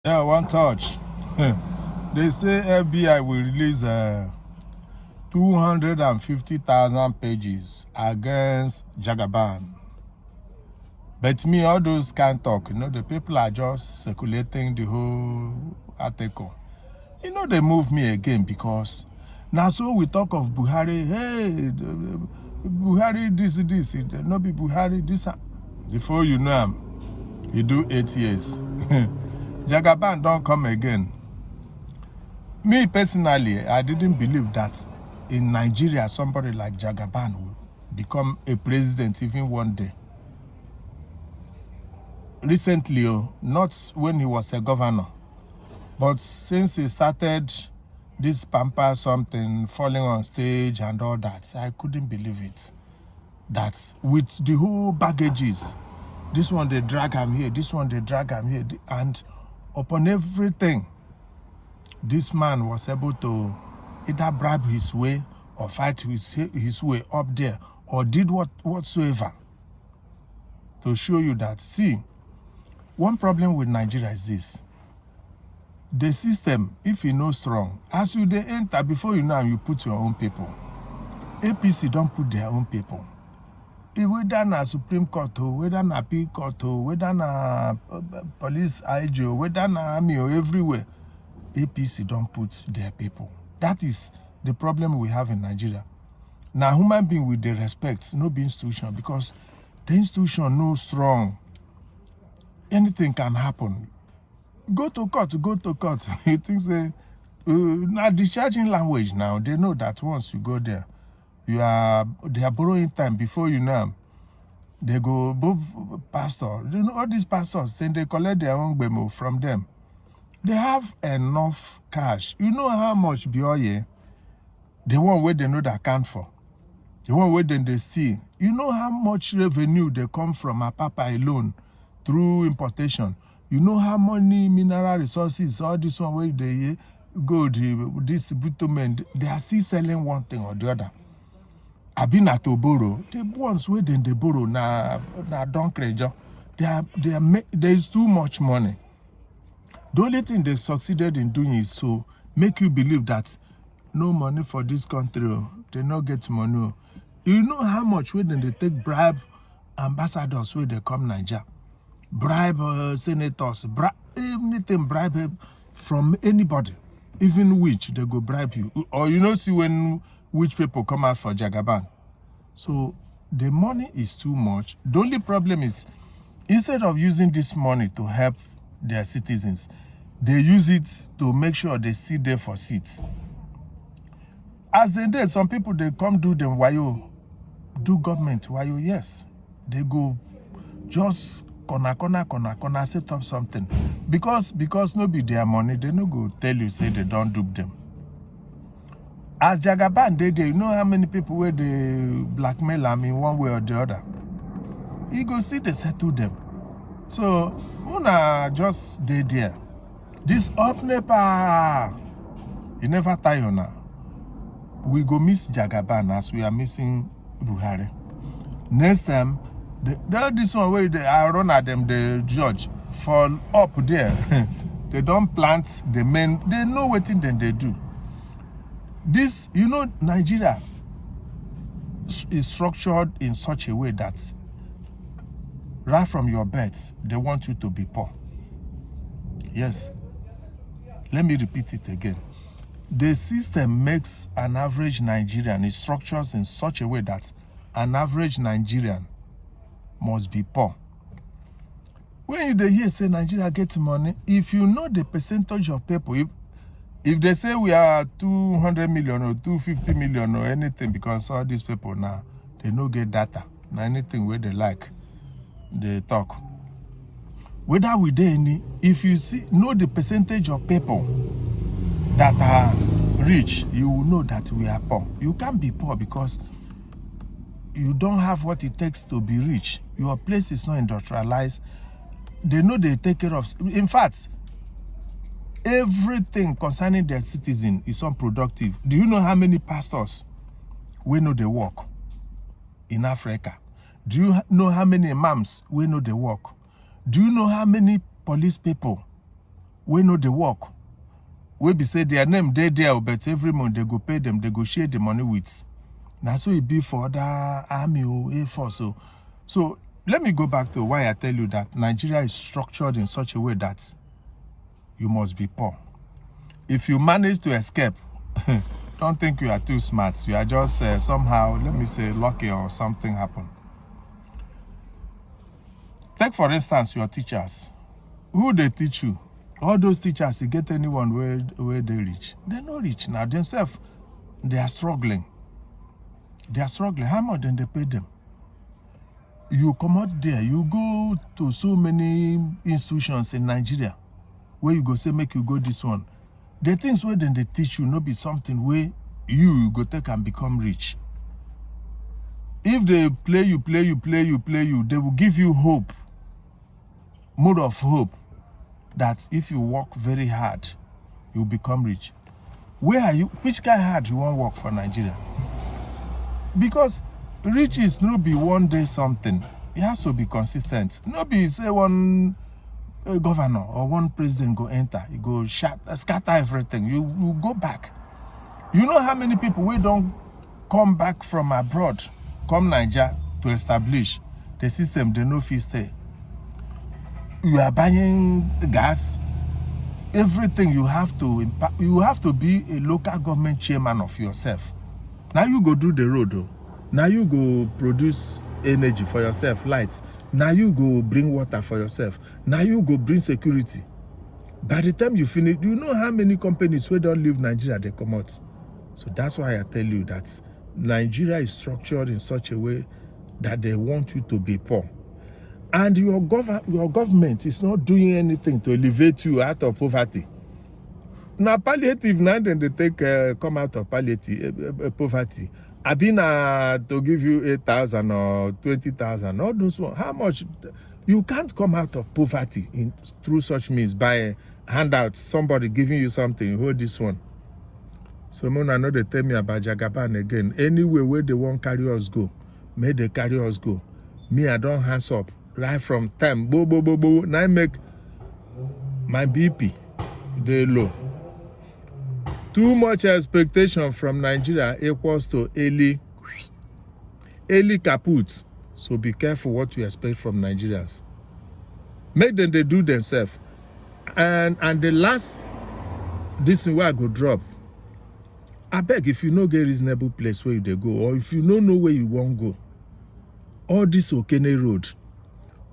Yeah, one touch. They say FBI will release 250,000 pages against Jagaban. But me, all those can't talk. The people are just circulating the whole article. They move me again because now so we talk of Buhari. Hey, Buhari this. No be Buhari this. Before you know him, he do 8 years. Jagaban don't come again. Me personally, I didn't believe that in Nigeria somebody like Jagaban will become a president even one day. Recently, not when he was a governor, but since he started this pamper something, falling on stage and all that, I couldn't believe it. That with the whole baggages, this one they drag him here, this one they drag him here, and upon everything, this man was able to either bribe his way or fight his way up there or did whatsoever to show you that, see, one problem with Nigeria is this. The system, if you know strong, as you they enter, before you know, you put your own people. APC don't put their own people. Whether na Supreme Court, whether na Appeal Court, whether na police IGO, whether na army or everywhere, APC don't put their people. That is the problem we have in Nigeria. Now, human being with the respect, no be institution, because the institution no strong. Anything can happen. Go to court. You think say, now discharging language now, they know that once you go there, they are borrowing time before you know. They go both pastor. All these pastors, then they collect their own bemo from them. They have enough cash. You know how much Bioye, the one where they know they account for, the one where then they steal. You know how much revenue they come from Apapa alone through importation. You know how many mineral resources, all this one where they gold, this bitumen, they are still selling one thing or the other. I've been at to borrow. The ones where then they borrow now don't crejo. There is too much money. The only thing they succeeded in doing is to make you believe that no money for this country, they not get money. You know how much when they take bribe ambassadors where they come Nigeria, bribe senators, anything bribe from anybody, even which they go bribe you. Or see when which people come out for Jagaban. So the money is too much. The only problem is instead of using this money to help their citizens, they use it to make sure they stay there for seats. As they did, some people, they come do them wayo, do government wayo, yes. They go just corner, set up something. Because no be their money, they no go tell you, say they don't dupe them. As Jagaban, you know how many people where they blackmail them in one way or the other. You go see they settle them. So, Muna just there. This up NEPA, you never tire you now. We go miss Jagaban as we are missing Buhari. Next time, this one where they are run at them, the judge, fall up there. They don't plant the men, they know what thing then they do. This, Nigeria is structured in such a way that right from your birth, they want you to be poor. Yes. Let me repeat it again. The system makes an average Nigerian, it structures in such a way that an average Nigerian must be poor. When you hear say Nigeria gets money, if you know the percentage of people, if they say we are 200 million or 250 million or anything, because all these people now, they no get data. Now anything where they like, they talk. Whether we do any, if you know the percentage of people that are rich, you will know that we are poor. You can't be poor because you don't have what it takes to be rich. Your place is not industrialized. They know they take care of. In fact, everything concerning their citizen is unproductive. Do you know how many pastors we know they work in Africa? Do you know how many imams we know they work? Do you know how many police people we know the work. We be say their name they there, but every month they go pay them, they go share the money with. Now so it be for the army or Air Force. So let me go back to why I tell you that Nigeria is structured in such a way that you must be poor. If you manage to escape, don't think you are too smart. You are just somehow, let me say, lucky or something happened. Take for instance your teachers. Who they teach you? All those teachers, you get anyone where they reach? They're not rich now. Themselves, they are struggling. They are struggling. How much then they pay them? You come out there, you go to so many institutions in Nigeria where you go say, make you go this one. The things where then they teach you not be something where you go take and become rich. If they play you, they will give you hope, mood of hope, that if you work very hard, you become rich. Where are you? Which kind of hard you want to work for Nigeria? Because rich is not be one day something. It has to be consistent. Not be say one governor or one president go enter, you go scatter everything. You go back. You know how many people we don't come back from abroad, come Nigeria to establish the system, they no fee stay. You are buying gas, everything you have to be a local government chairman of yourself. Now you go do the road though. Now you go produce energy for yourself, lights. Now you go bring water for yourself. Now you go bring security. By the time you finish, you know how many companies who don't leave Nigeria, they come out. So that's why I tell you that Nigeria is structured in such a way that they want you to be poor. And your government is not doing anything to elevate you out of poverty. Now palliative, now then they take come out of palliative poverty. I've been to give you 8,000 or 20,000. All those ones. How much? You can't come out of poverty through such means by handouts. Somebody giving you something. Hold this one. So Mona know they tell me about Jagaban again. Anywhere where they won't carry us go, may they carry us go. Me, I don't hands up. Right from time. Bo. Now I make my BP they low. Too much expectation from Nigeria equals to early kaput. So be careful what you expect from Nigerians. Make them they do themselves. And the last this is where I go drop. I beg if you no get reasonable place where they go, or if you no know where you won't go, all this Okene road,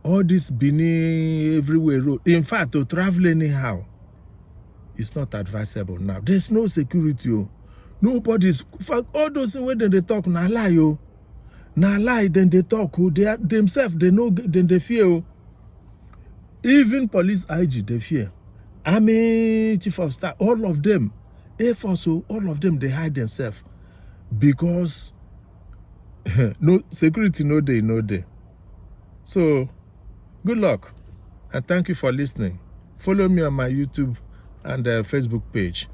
all this Bini everywhere road, in fact, to travel anyhow, it's not advisable now. There's no security. Oh. Nobody's, in fact, all those things where they talk, na lie. Oh. Na lie, then they talk. Oh. They are themselves, they know, then they fear. Oh. Even police IG, they fear. Army chief of staff, all of them. Air Force, all of them, they hide themselves. Because no security, no day. So, good luck. And thank you for listening. Follow me on my YouTube and Facebook page.